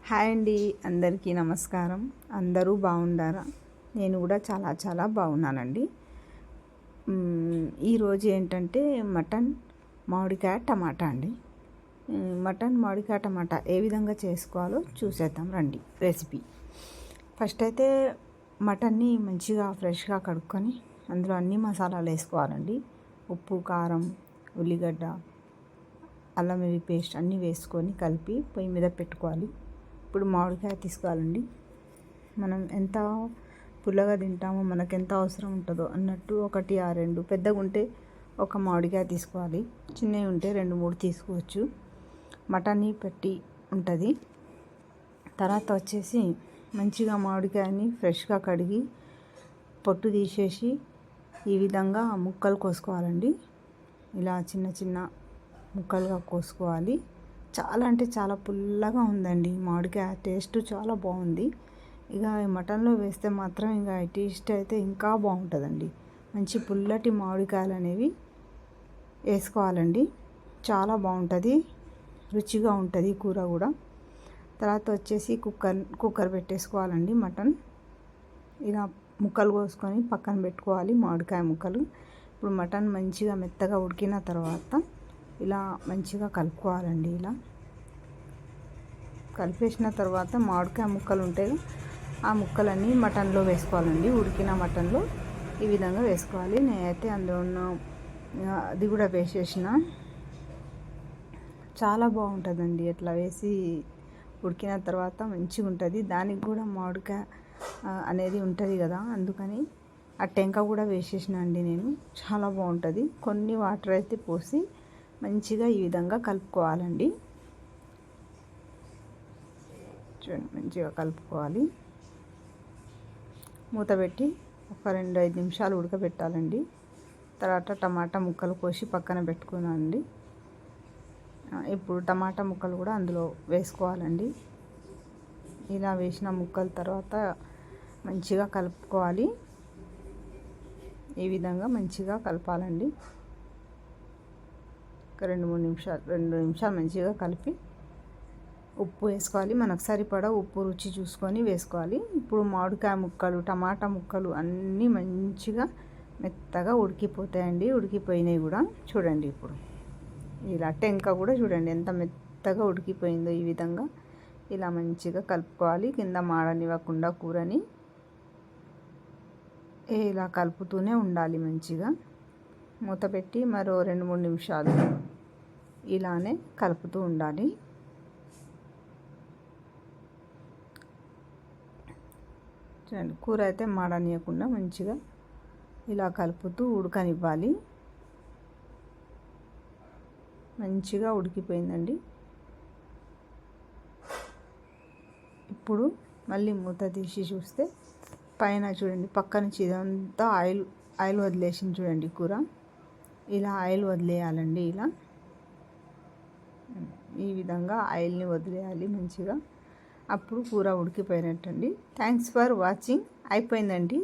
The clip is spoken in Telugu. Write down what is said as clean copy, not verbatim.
హాయ్ అండి, అందరికీ నమస్కారం. అందరూ బాగుండారా? నేను కూడా చాలా చాలా బాగున్నానండి. ఈరోజు ఏంటంటే మటన్ మామిడికాయ టమాటా అండి. మటన్ మామిడికాయ టమాటా ఏ విధంగా చేసుకోవాలో చూసేద్దాం రండి. రెసిపీ ఫస్ట్ అయితే మటన్ని మంచిగా ఫ్రెష్గా కడుక్కొని అందులో అన్ని మసాలాలు వేసుకోవాలండి. ఉప్పు, కారం, ఉల్లిగడ్డ, అల్లం వెల్లుల్లి పేస్ట్ అన్నీ వేసుకొని కలిపి పొయ్యి మీద పెట్టుకోవాలి. ఇప్పుడు మామిడికాయ తీసుకోవాలండి. మనం ఎంత పుల్లగా తింటామో మనకు ఎంత అవసరం ఉంటుందో అన్నట్టు 1-2 పెద్దగా ఉంటే ఒక మామిడికాయ తీసుకోవాలి. చిన్నవి ఉంటే 2-3 తీసుకోవచ్చు. మటన్ని పెట్టి ఉంటుంది. తర్వాత వచ్చేసి మంచిగా మామిడికాయని ఫ్రెష్గా కడిగి పొట్టు తీసేసి ఈ విధంగా ముక్కలు కోసుకోవాలండి. ఇలా చిన్న చిన్న ముక్కలుగా కోసుకోవాలి. చాలా అంటే చాలా పుల్లగా ఉందండి మామిడికాయ. టేస్ట్ చాలా బాగుంది. ఇక మటన్లో వేస్తే మాత్రం ఇంకా టేస్ట్ అయితే ఇంకా బాగుంటుందండి. మంచి పుల్లటి మామిడికాయలు అనేవి వేసుకోవాలండి. చాలా బాగుంటుంది, రుచిగా ఉంటుంది కూర కూడా. తర్వాత వచ్చేసి కుక్కర్ పెట్టేసుకోవాలండి. మటన్ ఇలా ముక్కలు కోసుకొని పక్కన పెట్టుకోవాలి, మామిడికాయ ముక్కలు. ఇప్పుడు మటన్ మంచిగా మెత్తగా ఉడికిన తర్వాత ఇలా మంచిగా కలుపుకోవాలండి. ఇలా కలిపేసిన తర్వాత మామిడికాయ ముక్కలు ఉంటాయి, ఆ ముక్కలన్నీ మటన్లో వేసుకోవాలండి. ఉడికిన మటన్లో ఈ విధంగా వేసుకోవాలి. నేనైతే అందులో ఉన్న అది కూడా వేసేసిన. చాలా బాగుంటుందండి అట్లా వేసి ఉడికిన తర్వాత మంచిగా ఉంటుంది. దానికి కూడా మామిడికాయ అనేది ఉంటుంది కదా, అందుకని ఆ టెంక కూడా వేసేసిన అండి నేను. చాలా బాగుంటుంది. కొన్ని వాటర్ అయితే పోసి మంచిగా ఈ విధంగా కలుపుకోవాలండి. చూడండి, మంచిగా కలుపుకోవాలి. మూత పెట్టి ఒక 2-5 నిమిషాలు ఉడకబెట్టాలండి. తర్వాత టమాటా ముక్కలు కోసి పక్కన పెట్టుకున్నానండి. ఇప్పుడు టమాటా ముక్కలు కూడా అందులో వేసుకోవాలండి. ఇలా వేసిన ముక్కల తర్వాత మంచిగా కలుపుకోవాలి. ఈ విధంగా మంచిగా కలపాలండి. ఒక 2 నిమిషాలు మంచిగా కలిపి ఉప్పు వేసుకోవాలి. మనకు సరిపడా ఉప్పు రుచి చూసుకొని వేసుకోవాలి. ఇప్పుడు మామిడికాయ ముక్కలు, టమాటా ముక్కలు అన్నీ మంచిగా మెత్తగా ఉడికిపోతాయండి. ఉడికిపోయినాయి కూడా చూడండి. ఇప్పుడు ఇలా టెంక కూడా చూడండి ఎంత మెత్తగా ఉడికిపోయిందో. ఈ విధంగా ఇలా మంచిగా కలుపుకోవాలి. కింద మాడనివ్వకుండా కూరని ఇలా కలుపుతూనే ఉండాలి. మంచిగా మూత పెట్టి మరో 2-3 నిమిషాలు ఇలానే కలుపుతూ ఉండాలి. చూడండి, కూర అయితే మాడనీయకుండా మంచిగా ఇలా కలుపుతూ ఉడకనివ్వాలి. మంచిగా ఉడికిపోయిందండి. ఇప్పుడు మళ్ళీ మూత తీసి చూస్తే పైన చూడండి, పక్క నుంచి ఇదంతా ఆయిల్ వదిలేసింది చూడండి కూర. ఇలా ఆయిల్ వదిలేయాలండి. ఇలా ఈ విధంగా ఆయిల్ని వదిలేయాలి మంచిగా. అప్పుడు కూర ఉడికిపోయినట్టండి. Thanks for watching. అయిపోయిందండి.